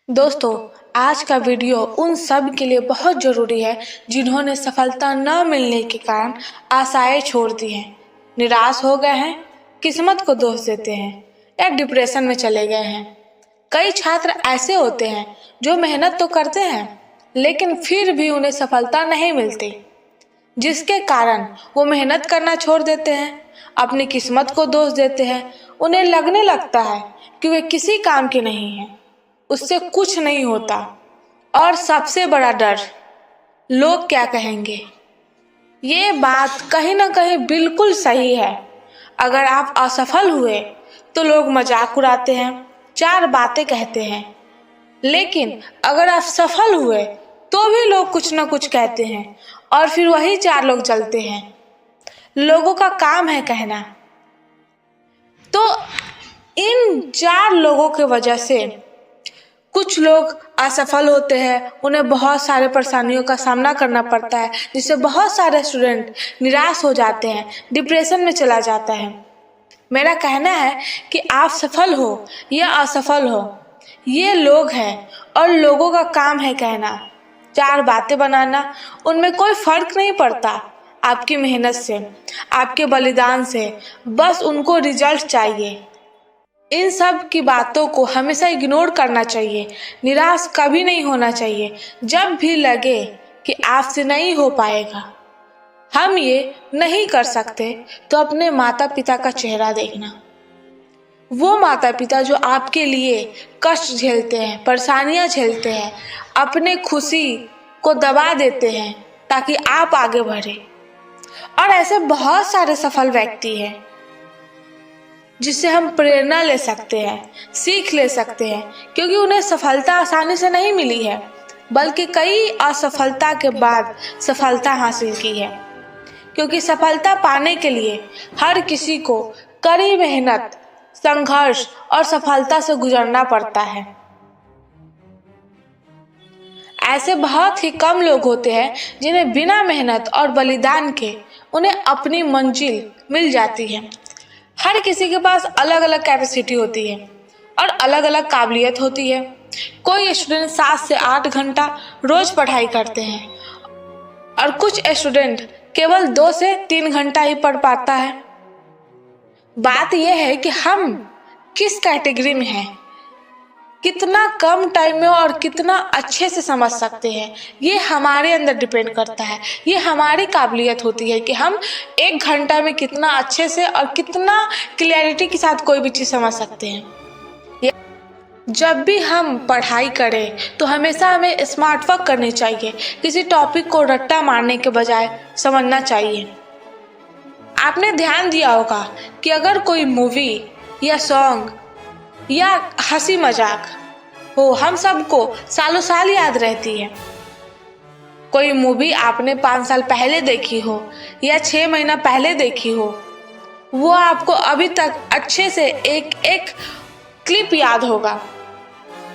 दोस्तों, आज का वीडियो उन सब के लिए बहुत ज़रूरी है जिन्होंने सफलता न मिलने के कारण आशाएं छोड़ दी हैं, निराश हो गए हैं, किस्मत को दोष देते हैं या डिप्रेशन में चले गए हैं। कई छात्र ऐसे होते हैं जो मेहनत तो करते हैं लेकिन फिर भी उन्हें सफलता नहीं मिलती, जिसके कारण वो मेहनत करना छोड़ देते हैं, अपनी किस्मत को दोष देते हैं। उन्हें लगने लगता है कि वे किसी काम के नहीं हैं, उससे कुछ नहीं होता। और सबसे बड़ा डर, लोग क्या कहेंगे। ये बात कहीं ना कहीं बिल्कुल सही है। अगर आप असफल हुए तो लोग मजाक उड़ाते हैं, चार बातें कहते हैं, लेकिन अगर आप सफल हुए तो भी लोग कुछ ना कुछ कहते हैं और फिर वही चार लोग चलते हैं। लोगों का काम है कहना। तो इन चार लोगों की वजह से कुछ लोग असफल होते हैं, उन्हें बहुत सारे परेशानियों का सामना करना पड़ता है, जिससे बहुत सारे स्टूडेंट निराश हो जाते हैं, डिप्रेशन में चला जाता है। मेरा कहना है कि आप सफल हो या असफल हो, ये लोग हैं और लोगों का काम है कहना, चार बातें बनाना। उनमें कोई फर्क नहीं पड़ता आपकी मेहनत से, आपके बलिदान से, बस उनको रिजल्ट चाहिए। इन सब की बातों को हमेशा इग्नोर करना चाहिए, निराश कभी नहीं होना चाहिए। जब भी लगे कि आपसे नहीं हो पाएगा, हम ये नहीं कर सकते, तो अपने माता पिता का चेहरा देखना। वो माता पिता जो आपके लिए कष्ट झेलते हैं, परेशानियां झेलते हैं, अपने खुशी को दबा देते हैं ताकि आप आगे बढ़े। और ऐसे बहुत सारे सफल व्यक्ति हैं जिससे हम प्रेरणा ले सकते हैं, सीख ले सकते हैं, क्योंकि उन्हें सफलता आसानी से नहीं मिली है, बल्कि कई असफलता के बाद सफलता हासिल की है। क्योंकि सफलता पाने के लिए हर किसी को कड़ी मेहनत, संघर्ष और सफलता से गुजरना पड़ता है। ऐसे बहुत ही कम लोग होते हैं जिन्हें बिना मेहनत और बलिदान के उन्हें अपनी मंजिल मिल जाती है। हर किसी के पास अलग अलग कैपेसिटी होती है और अलग अलग काबिलियत होती है। कोई स्टूडेंट 7 से 8 घंटा रोज पढ़ाई करते हैं और कुछ स्टूडेंट केवल 2 से 3 घंटा ही पढ़ पाता है। बात यह है कि हम किस कैटेगरी में हैं, कितना कम टाइम में और कितना अच्छे से समझ सकते हैं, ये हमारे अंदर डिपेंड करता है। ये हमारी काबिलियत होती है कि हम 1 घंटा में कितना अच्छे से और कितना क्लैरिटी के साथ कोई भी चीज़ समझ सकते हैं। जब भी हम पढ़ाई करें तो हमेशा हमें स्मार्ट वर्क करनी चाहिए। किसी टॉपिक को रट्टा मारने के बजाय समझना चाहिए। आपने ध्यान दिया होगा कि अगर कोई मूवी या सॉन्ग या हंसी मजाक हो, हम सबको सालों साल याद रहती है। कोई मूवी आपने 5 साल पहले देखी हो या 6 महीना पहले देखी हो, वो आपको अभी तक अच्छे से एक एक क्लिप याद होगा।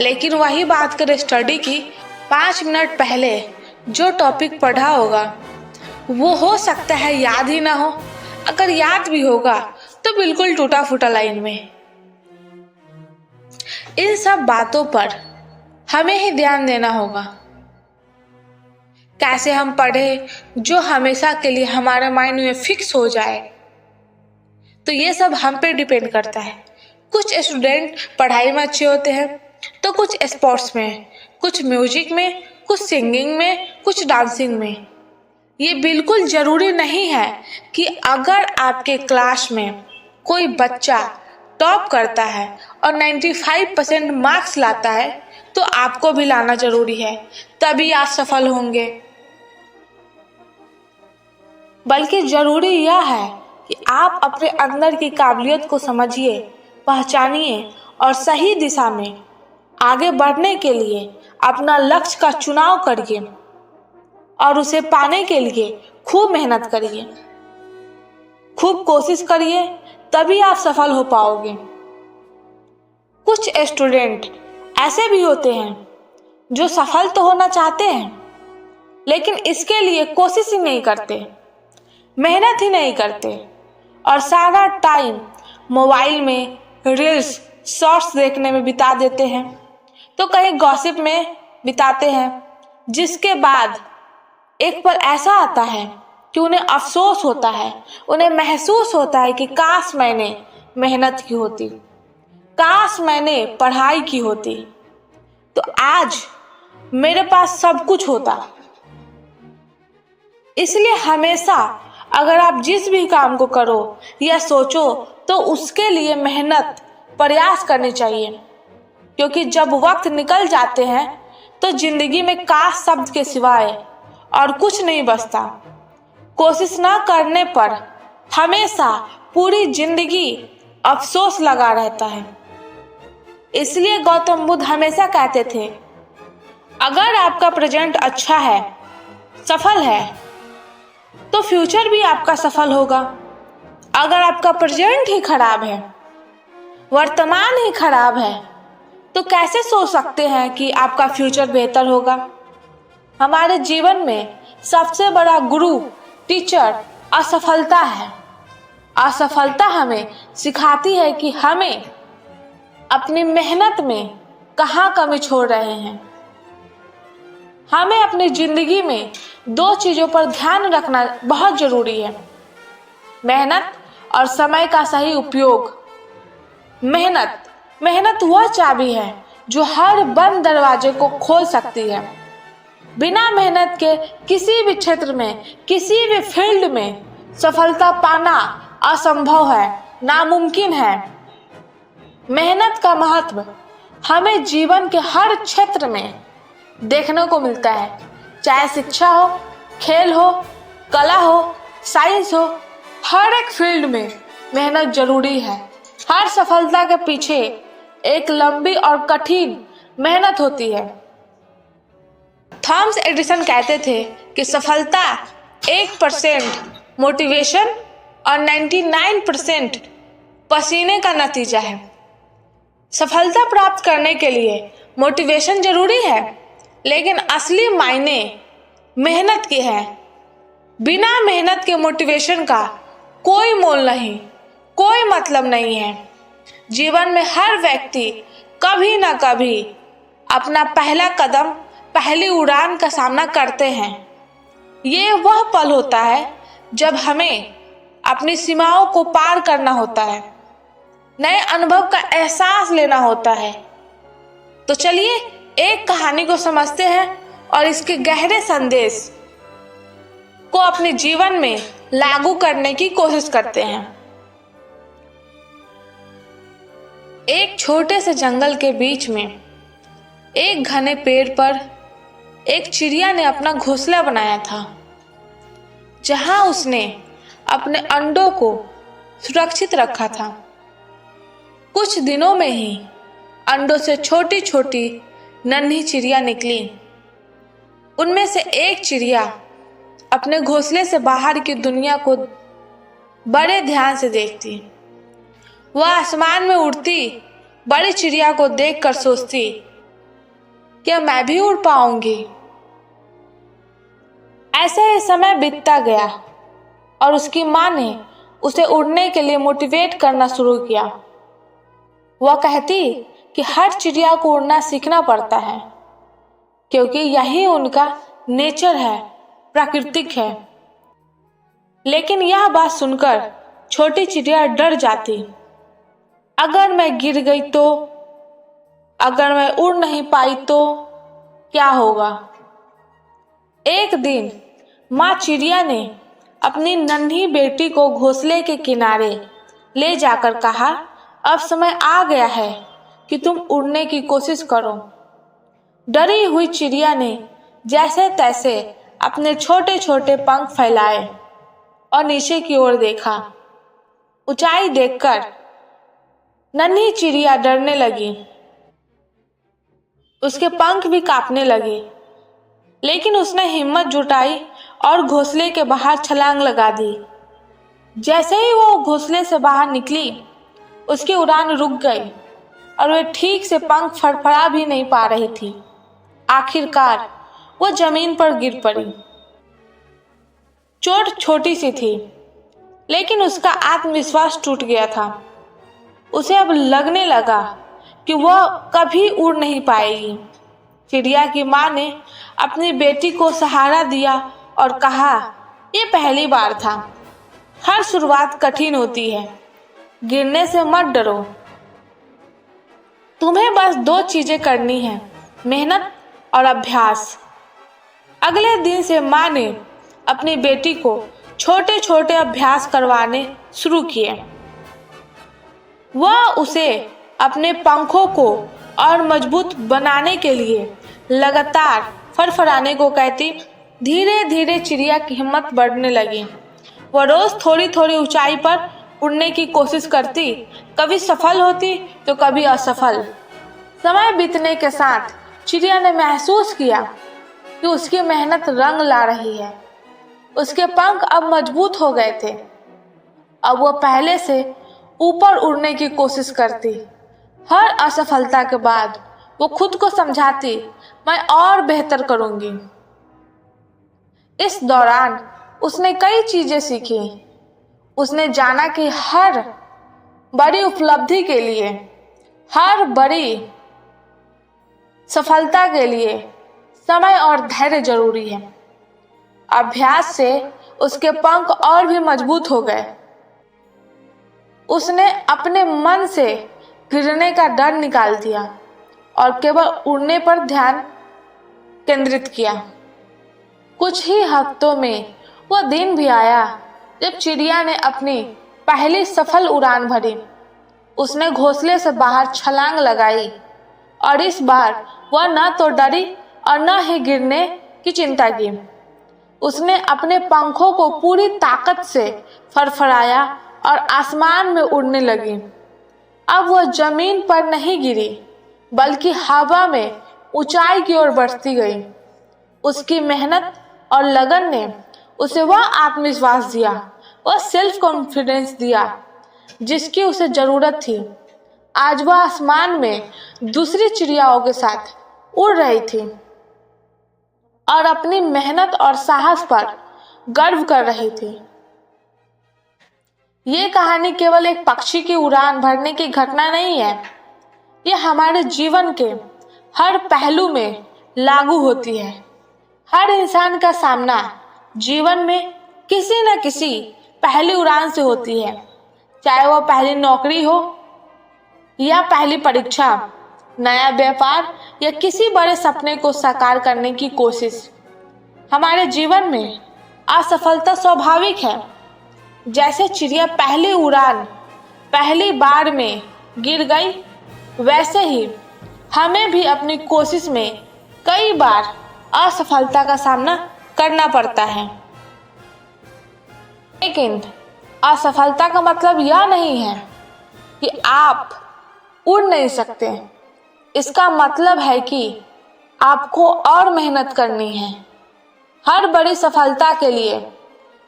लेकिन वही बात करें स्टडी की, 5 मिनट पहले जो टॉपिक पढ़ा होगा वो हो सकता है याद ही ना हो। अगर याद भी होगा तो बिल्कुल टूटा फूटा लाइन में। इन सब बातों पर हमें ही ध्यान देना होगा। कैसे हम पढ़े जो हमेशा के लिए हमारे माइंड में फिक्स हो जाए, तो ये सब हम पे डिपेंड करता है। कुछ स्टूडेंट पढ़ाई में अच्छे होते हैं तो कुछ स्पोर्ट्स में, कुछ म्यूजिक में, कुछ सिंगिंग में, कुछ डांसिंग में। ये बिल्कुल ज़रूरी नहीं है कि अगर आपके क्लास में कोई बच्चा टॉप करता है और 95% मार्क्स लाता है तो आपको भी लाना जरूरी है, तभी आप सफल होंगे। बल्कि जरूरी यह है कि आप अपने अंदर की काबिलियत को समझिए, पहचानिए और सही दिशा में आगे बढ़ने के लिए अपना लक्ष्य का चुनाव करिए और उसे पाने के लिए खूब मेहनत करिए, खूब कोशिश करिए, तभी आप सफल हो पाओगे। कुछ स्टूडेंट ऐसे भी होते हैं जो सफल तो होना चाहते हैं लेकिन इसके लिए कोशिश ही नहीं करते, मेहनत ही नहीं करते और सारा टाइम मोबाइल में रील्स, शॉर्ट्स देखने में बिता देते हैं। तो कहीं गॉसिप में बिताते हैं, जिसके बाद एक पल ऐसा आता है कि उन्हें अफसोस होता है, उन्हें महसूस होता है कि काश मैंने मेहनत की होती, काश मैंने पढ़ाई की होती, तो आज मेरे पास सब कुछ होता। इसलिए हमेशा अगर आप जिस भी काम को करो या सोचो तो उसके लिए मेहनत प्रयास करनी चाहिए, क्योंकि जब वक्त निकल जाते हैं तो जिंदगी में काश शब्द के सिवाय और कुछ नहीं बचता। कोशिश ना करने पर हमेशा पूरी जिंदगी अफसोस लगा रहता है। इसलिए गौतम बुद्ध हमेशा कहते थे, अगर आपका प्रेजेंट अच्छा है, सफल है, तो फ्यूचर भी आपका सफल होगा। अगर आपका प्रेजेंट ही खराब है, वर्तमान ही खराब है, तो कैसे सोच सकते हैं कि आपका फ्यूचर बेहतर होगा। हमारे जीवन में सबसे बड़ा गुरु, टीचर असफलता है। असफलता हमें सिखाती है कि हमें अपनी मेहनत में कहाँ कमी छोड़ रहे हैं। हमें अपनी जिंदगी में दो चीजों पर ध्यान रखना बहुत जरूरी है, मेहनत और समय का सही उपयोग। मेहनत वह चाबी है जो हर बंद दरवाजे को खोल सकती है। बिना मेहनत के किसी भी क्षेत्र में, किसी भी फील्ड में सफलता पाना असंभव है, नामुमकिन है। मेहनत का महत्व हमें जीवन के हर क्षेत्र में देखने को मिलता है, चाहे शिक्षा हो, खेल हो, कला हो, साइंस हो, हर एक फील्ड में मेहनत जरूरी है। हर सफलता के पीछे एक लंबी और कठिन मेहनत होती है। थॉमस एडिसन कहते थे कि सफलता 1% मोटिवेशन और 99% पसीने का नतीजा है। सफलता प्राप्त करने के लिए मोटिवेशन जरूरी है, लेकिन असली मायने मेहनत की है। बिना मेहनत के मोटिवेशन का कोई मोल नहीं, कोई मतलब नहीं है। जीवन में हर व्यक्ति कभी ना कभी अपना पहला कदम, पहली उड़ान का सामना करते हैं। ये वह पल होता है जब हमें अपनी सीमाओं को पार करना होता है, नए अनुभव का एहसास लेना होता है। तो चलिए एक कहानी को समझते हैं और इसके गहरे संदेश को अपने जीवन में लागू करने की कोशिश करते हैं। एक छोटे से जंगल के बीच में एक घने पेड़ पर एक चिड़िया ने अपना घोंसला बनाया था, जहां उसने अपने अंडों को सुरक्षित रखा था। कुछ दिनों में ही अंडों से छोटी छोटी नन्ही चिड़िया निकली। उनमें से एक चिड़िया अपने घोंसले से बाहर की दुनिया को बड़े ध्यान से देखती। वह आसमान में उड़ती बड़ी चिड़िया को देखकर सोचती, क्या मैं भी उड़ पाऊंगी। ऐसे ही समय बीतता गया और उसकी माँ ने उसे उड़ने के लिए मोटिवेट करना शुरू किया। वह कहती कि हर चिड़िया को उड़ना सीखना पड़ता है, क्योंकि यही उनका नेचर है, प्राकृतिक है। लेकिन यह बात सुनकर छोटी चिड़िया डर जाती। अगर मैं गिर गई तो, अगर मैं उड़ नहीं पाई तो क्या होगा। एक दिन माँ चिड़िया ने अपनी नन्ही बेटी को घोंसले के किनारे ले जाकर कहा, अब समय आ गया है कि तुम उड़ने की कोशिश करो। डरी हुई चिड़िया ने जैसे तैसे अपने छोटे छोटे पंख फैलाए और नीचे की ओर देखा। ऊंचाई देखकर नन्ही चिड़िया डरने लगी, उसके पंख भी कांपने लगे। लेकिन उसने हिम्मत जुटाई और घोंसले के बाहर छलांग लगा दी। जैसे ही वो घोंसले से बाहर निकली, उसकी उड़ान रुक गई और वह ठीक से पंख फड़फड़ा भी नहीं पा रही थी। आखिरकार वो जमीन पर गिर पड़ी। चोट छोटी सी थी, लेकिन उसका आत्मविश्वास टूट गया था। उसे अब लगने लगा कि वह कभी उड़ नहीं पाएगी। चिड़िया की माँ ने अपनी बेटी को सहारा दिया और कहा, ये पहली बार था, हर शुरुआत कठिन होती है, गिरने से मत डरो, तुम्हें बस 2 चीजें करनी है, मेहनत और अभ्यास। अगले दिन से माँ ने अपनी बेटी को छोटे छोटे अभ्यास करवाने शुरू किए। वह उसे अपने पंखों को और मजबूत बनाने के लिए लगातार फड़फड़ाने को कहती। धीरे धीरे चिड़िया की हिम्मत बढ़ने लगी। वह रोज थोड़ी थोड़ी ऊंचाई पर उड़ने की कोशिश करती, कभी सफल होती तो कभी असफल। समय बीतने के साथ चिड़िया ने महसूस किया कि उसकी मेहनत रंग ला रही है। उसके पंख अब मजबूत हो गए थे। अब वह पहले से ऊपर उड़ने की कोशिश करती। हर असफलता के बाद वो खुद को समझाती, मैं और बेहतर करूंगी। इस दौरान उसने कई चीजें सीखी। उसने जाना कि हर बड़ी उपलब्धि के लिए, हर बड़ी सफलता के लिए समय और धैर्य जरूरी है। अभ्यास से उसके पंख और भी मजबूत हो गए। उसने अपने मन से गिरने का डर निकाल दिया और केवल उड़ने पर ध्यान केंद्रित किया। कुछ ही हफ्तों में वह दिन भी आया जब चिड़िया ने अपनी पहली सफल उड़ान भरी। उसने घोंसले से बाहर छलांग लगाई और इस बार वह न तो डरी और न ही गिरने की चिंता की। उसने अपने पंखों को पूरी ताकत से फड़फड़ाया और आसमान में उड़ने लगी। अब वह जमीन पर नहीं गिरी, बल्कि हवा में ऊंचाई की ओर बढ़ती गई। उसकी मेहनत और लगन ने उसे वह आत्मविश्वास दिया, वह सेल्फ कॉन्फिडेंस दिया जिसकी उसे जरूरत थी। आज वह आसमान में दूसरी चिड़ियाओं के साथ उड़ रही थी और अपनी मेहनत और साहस पर गर्व कर रही थी। ये कहानी केवल एक पक्षी की उड़ान भरने की घटना नहीं है, ये हमारे जीवन के हर पहलू में लागू होती है। हर इंसान का सामना जीवन में किसी न किसी पहली उड़ान से होती है, चाहे वह पहली नौकरी हो या पहली परीक्षा, नया व्यापार या किसी बड़े सपने को साकार करने की कोशिश। हमारे जीवन में असफलता स्वाभाविक है। जैसे चिड़िया पहली उड़ान पहली बार में गिर गई, वैसे ही हमें भी अपनी कोशिश में कई बार असफलता का सामना करना पड़ता है। लेकिन असफलता का मतलब यह नहीं है कि आप उड़ नहीं सकते। इसका मतलब है कि आपको और मेहनत करनी है। हर बड़ी सफलता के लिए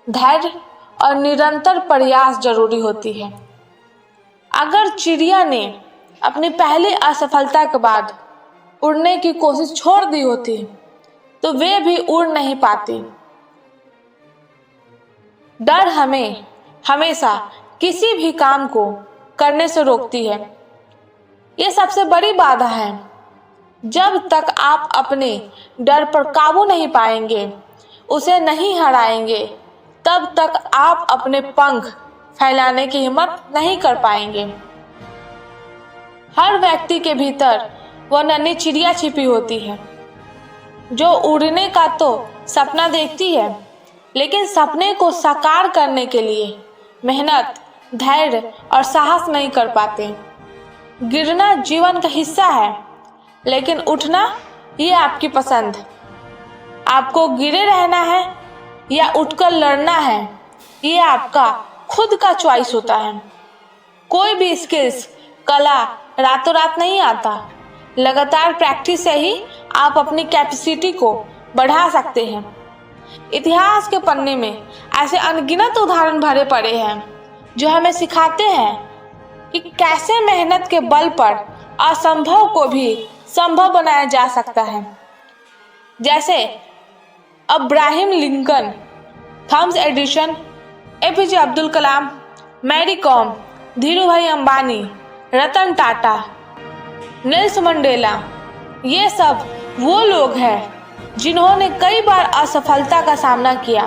धैर्य और निरंतर प्रयास जरूरी होती है। अगर चिड़िया ने अपनी पहली असफलता के बाद उड़ने की कोशिश छोड़ दी होती तो वे भी उड़ नहीं पाती। डर हमें हमेशा किसी भी काम को करने से रोकती है। ये सबसे बड़ी बाधा है। जब तक आप अपने डर पर काबू नहीं पाएंगे, उसे नहीं हराएंगे, तब तक आप अपने पंख फैलाने की हिम्मत नहीं कर पाएंगे। हर व्यक्ति के भीतर वह नन्ही चिड़िया छिपी होती है जो उड़ने का तो सपना देखती है, लेकिन सपने को साकार करने के लिए मेहनत, धैर्य और साहस नहीं कर पाते। गिरना जीवन का हिस्सा है, लेकिन उठना ये आपकी पसंद। आपको गिरे रहना है या उठकर लड़ना है, ये आपका खुद का चॉइस होता है। कोई भी स्किल्स, कला रातों रात नहीं आता। लगातार प्रैक्टिस से ही आप अपनी कैपेसिटी को बढ़ा सकते हैं। इतिहास के पन्ने में ऐसे अनगिनत उदाहरण भरे पड़े हैं जो हमें सिखाते हैं कि कैसे मेहनत के बल पर असंभव को भी संभव बनाया जा सकता है। जैसे Abraham Lincoln, Thomas Edison, APJ Abdul Kalam, Mary Kom, Dhirubhai Ambani, Ratan Tata. Nelson Mandela, ये सब वो लोग हैं जिन्होंने कई बार असफलता का सामना किया,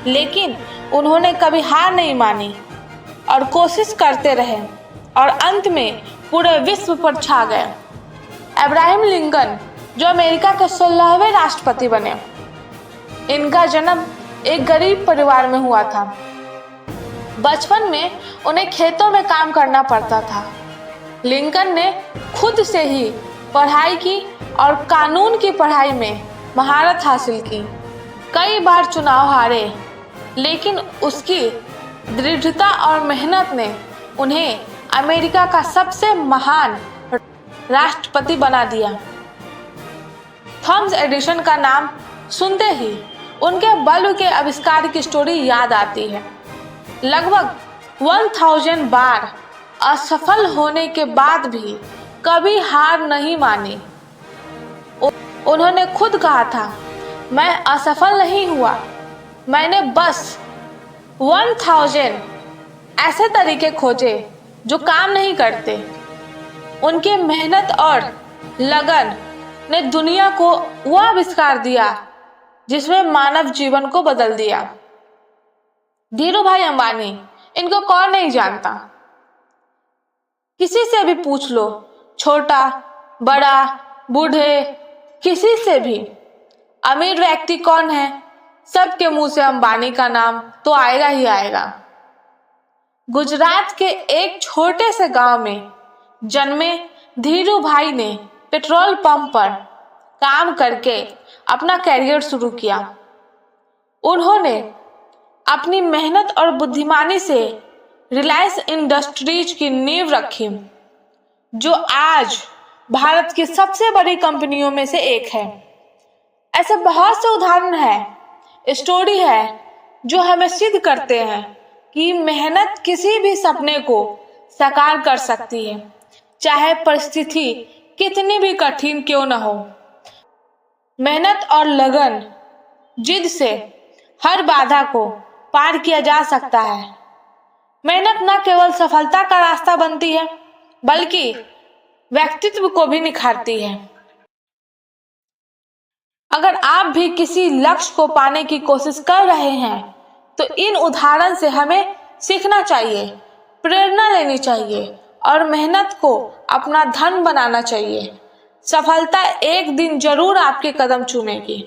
लेकिन उन्होंने कभी हार नहीं मानी और कोशिश करते रहे और अंत में पूरे विश्व पर छा गए। अब्राहम लिंकन, जो अमेरिका के 16वें राष्ट्रपति बने, इनका जन्म एक गरीब परिवार में हुआ था। बचपन में उन्हें खेतों में काम करना पड़ता था। लिंकन ने खुद से ही पढ़ाई की और कानून की पढ़ाई में महारत हासिल की। कई बार चुनाव हारे, लेकिन उसकी दृढ़ता और मेहनत ने उन्हें अमेरिका का सबसे महान राष्ट्रपति बना दिया। थॉमस एडिसन का नाम सुनते ही उनके बल्ब के आविष्कार की स्टोरी याद आती है। लगभग 1000 बार असफल होने के बाद भी कभी हार नहीं मानी। उन्होंने खुद कहा था, मैं असफल नहीं हुआ, मैंने बस 1000 ऐसे तरीके खोजे जो काम नहीं करते। उनकी मेहनत और लगन ने दुनिया को वह आविष्कार दिया जिसमें मानव जीवन को बदल दिया। धीरू भाई अंबानी, इनको कौन नहीं जानता। किसी से भी पूछ लो, छोटा बड़ा बूढ़े, किसी से भी, अमीर व्यक्ति कौन है, सबके मुंह से अंबानी का नाम तो आएगा ही आएगा। गुजरात के एक छोटे से गांव में जन्मे धीरू भाई ने पेट्रोल पंप पर काम करके अपना करियर शुरू किया। उन्होंने अपनी मेहनत और बुद्धिमानी से रिलायंस इंडस्ट्रीज की नींव रखी, जो आज भारत की सबसे बड़ी कंपनियों में से एक है। ऐसे बहुत से उदाहरण है, स्टोरी है जो हमें सिद्ध करते हैं कि मेहनत किसी भी सपने को साकार कर सकती है, चाहे परिस्थिति कितनी भी कठिन क्यों न हो। मेहनत और लगन, जिद से हर बाधा को पार किया जा सकता है। मेहनत न केवल सफलता का रास्ता बनती है, बल्कि व्यक्तित्व को भी निखारती है। अगर आप भी किसी लक्ष्य को पाने की कोशिश कर रहे हैं, तो इन उदाहरण से हमें सीखना चाहिए, प्रेरणा लेनी चाहिए और मेहनत को अपना धन बनाना चाहिए। सफलता एक दिन जरूर आपके कदम चूमेगी।